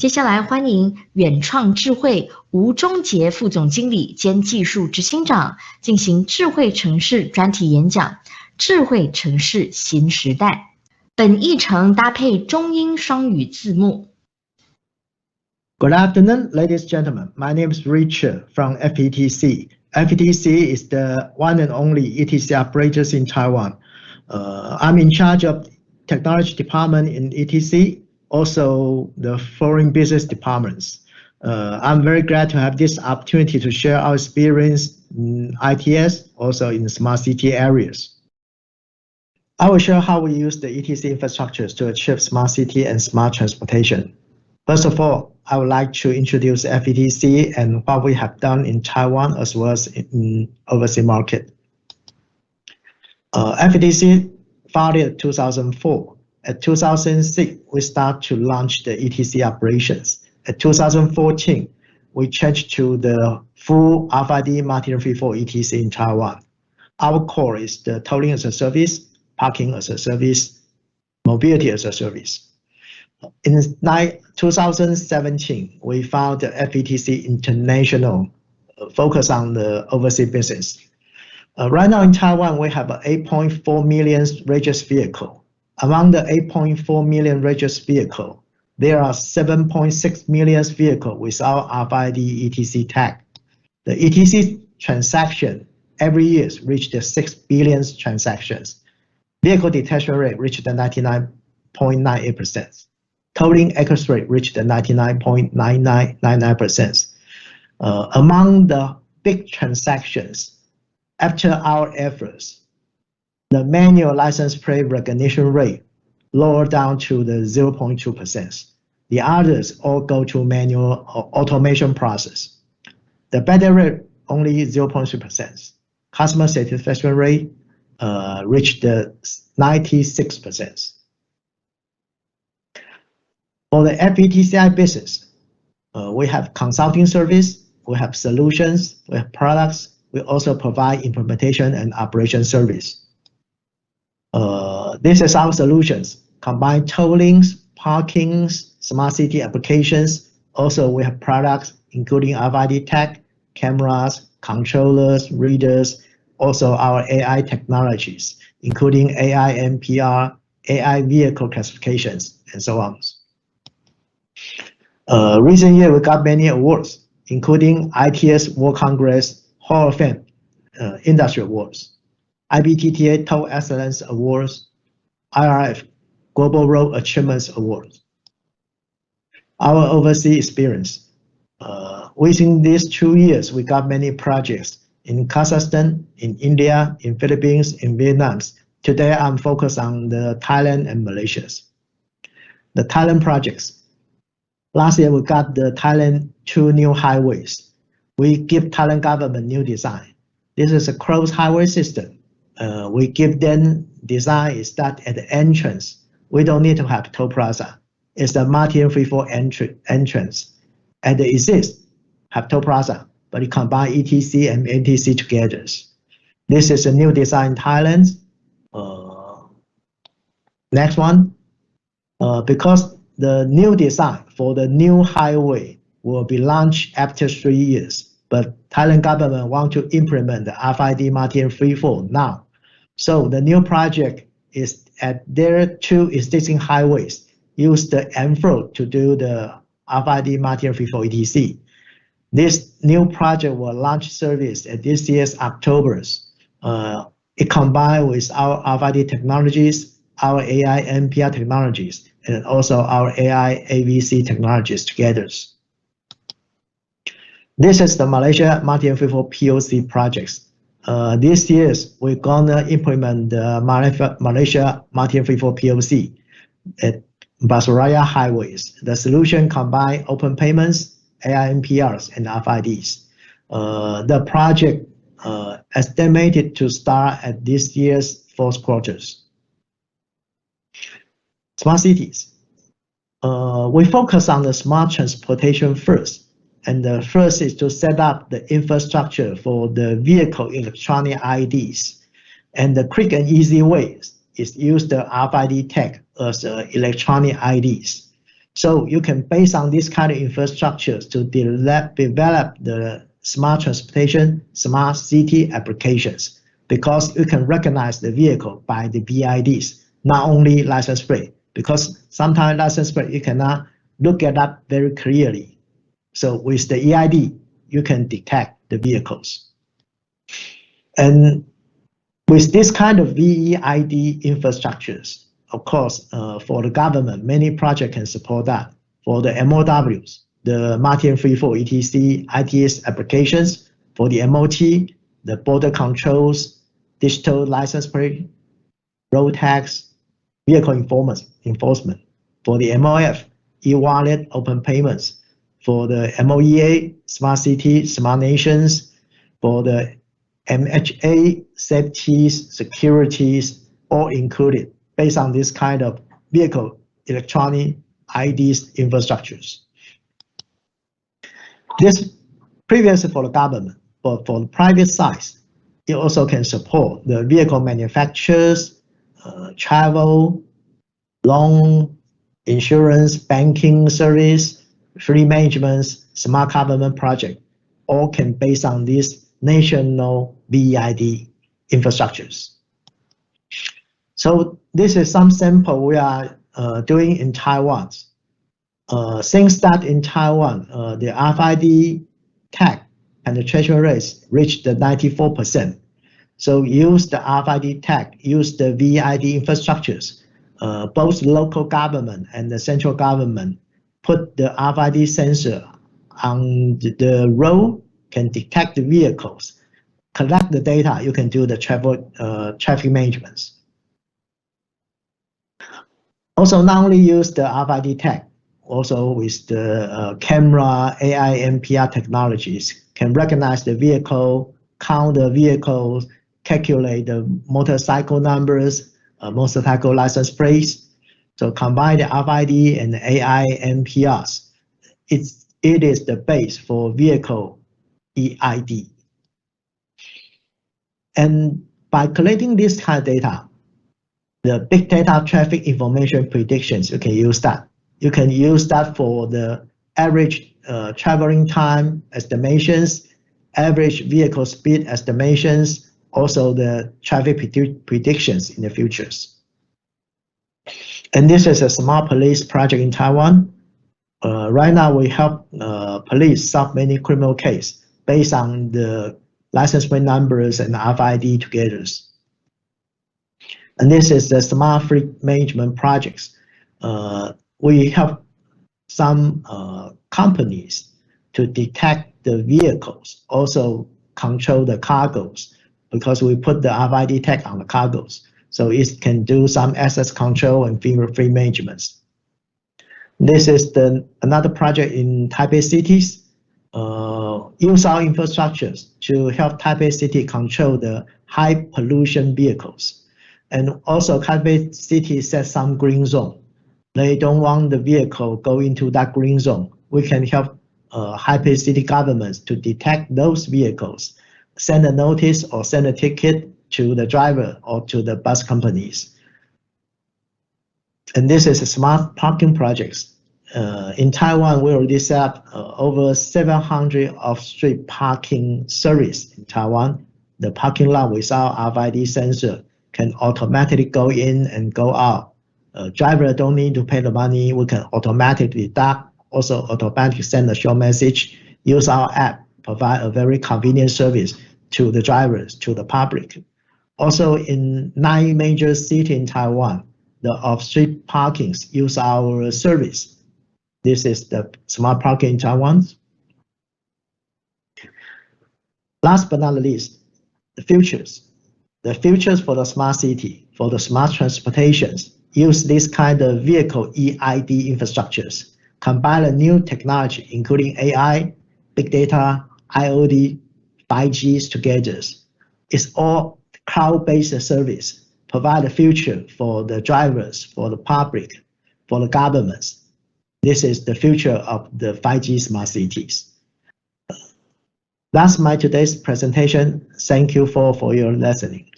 接下来欢迎远创智慧吴忠杰副总经理兼技术执行长进行智慧城市专题演讲，智慧城市新时代。本议程搭配中英双语字幕。Good afternoon, ladies and gentlemen. My name is Richard from FETC. FETC is the one and only ETC operators in Taiwan. I'm in charge of technology department in ETC, also the foreign business departments. I'm very glad to have this opportunity to share our experience in ITS, also in smart city areas. I will share how we use the ETC infrastructures to achieve smart city and smart transportation. First of all, I would like to introduce FETC and what we have done in Taiwan as well as in overseas market. FETC founded in 2004. At 2006, we start to launch the ETC operations. At 2014, we changed to the full RFID multi-free-flow ETC in Taiwan. Our core is the tolling as a service, parking as a service, mobility as a service. In 2017, we found the FETC International, focus on the overseas business. Right now in Taiwan, we have 8.4 million registered vehicles. Among the 8.4 million registered vehicles, there are 7.6 million vehicles without RFID ETC tag. The ETC transaction every year reached 6 billion transactions. Vehicle detection rate reached 99.98%. Tolling accuracy rate reached 99.9999%. Among the big transactions, after our efforts, the manual license plate recognition rate lowered down to the 0.2%. The others all go to manual or automation process. The better rate only 0.3%. Customer satisfaction rate reached 96%. For the FETCI business, we have consulting service, we have solutions, we have products. We also provide implementation and operation service. This is our solutions, combine tollings, parkings, smart city applications. Also, we have products including RFID tag, cameras, controllers, readers, also our AI technologies, including AI NPR, AI vehicle classifications, and so on. Recent year, we got many awards, including ITS World Congress, Hall of Fame, Industry Awards, IBTTA Toll Excellence Awards, IRF Global Road Achievements Awards. Our overseas experience. Within these 2 years, we got many projects in Kazakhstan, in India, in Philippines, in Vietnam. Today, I'm focused on the Thailand and Malaysia. The Thailand projects. Last year, we got the Thailand 2 new highways. We give Thailand government new design. This is a closed highway system. We give them design is that at the entrance, we don't need to have toll plaza. It's a multi-free-flow entrance. At the exit, have toll plaza, but you combine ETC and NTC together. This is a new design in Thailand. Next one, because the new design for the new highway will be launched after 3 years, but Thailand government want to implement the RFID multi-free-flow now. So the new project is at their 2 existing highways, use the M-flow to do the RFID multi-free-flow ETC. This new project will launch service at this year's October. It combined with our RFID technologies, our AI NPR technologies, and also our AI AVC technologies together. This is the Malaysia multi-free-flow POC projects. This year, we're gonna implement the Malaysia multi-free-flow POC at Basraya highways. The solution combine open payments, AI NPRs, and RFIDs. The project estimated to start at this year's 4th quarters. Smart cities. We focus on the smart transportation first. And the first is to set up the infrastructure for the vehicle electronic IDs. And the quick and easy way is use the RFID tag as electronic IDs. So you can, based on this kind of infrastructures, to develop the smart transportation, smart city applications, because you can recognize the vehicle by the VIDs, not only license plate, because sometimes license plate you cannot look at that very clearly. So with the EID, you can detect the vehicles. And with this kind of VEID infrastructures, of course, for the government, many projects can support that. For the MOWs, the multi-and free-flow ETC, ITS applications, for the MOT, the border controls, digital license plate, road tax, vehicle enforcement. For the MOF, e-wallet, open payments. For the MOEA, smart city, smart nations. For the MHA, safeties, securities, all included based on this kind of vehicle electronic IDs infrastructures. This previously for the government, but for the private side, it also can support the vehicle manufacturers, travel, loan, insurance, banking service, fleet management, smart government project, all can based on this national VEID infrastructures. So this is some sample we are doing in Taiwan. Since that in Taiwan, the RFID tag penetration rates reached 94%. So use the RFID tag, use the VEID infrastructures. Both local government and the central government put the RFID sensor on the road, can detect the vehicles, collect the data, you can do the traffic management. Also, not only use the RFID tag, also with the camera, AI, NPR technologies, can recognize the vehicle, count the vehicles, calculate the motorcycle numbers, motorcycle license plates. So combine the RFID and the AI NPRs. It is the base for vehicle EID. And by collecting this kind of data, the big data traffic information predictions, you can use that. You can use that for the average traveling time estimations, average vehicle speed estimations, also the traffic predictions in the futures. And this is a smart police project in Taiwan. Right now, we help police solve many criminal cases based on the license plate numbers and RFID together. And this is the smart fleet management projects. We help some companies to detect the vehicles, also control the cargoes, because we put the RFID tag on the cargoes. So it can do some access control and fleet management. This is another project in Taipei cities. Use our infrastructures to help Taipei City control the high pollution vehicles. And also Taipei City set some green zone. They don't want the vehicle go into that green zone. We can help Taipei City governments to detect those vehicles, send a notice or send a ticket to the driver or to the bus companies. And this is a smart parking projects. In Taiwan, we already set up over 700 off-street parking service in Taiwan. The parking lot without RFID sensor can automatically go in and go out. Driver don't need to pay the money. We can automatically deduct, also automatically send a short message. Use our app, provide a very convenient service to the drivers, to the public. Also in 9 major cities in Taiwan, the off-street parkings use our service. This is the smart parking in Taiwan. Last but not least, the futures. The futures for the smart city, for the smart transportations, use this kind of vehicle EID infrastructures, combine a new technology, including AI, big data, IoT, 5Gs together. It's all cloud-based service, provide a future for the drivers, for the public, for the governments. This is the future of the 5G smart cities. That's my today's presentation. Thank you for your listening.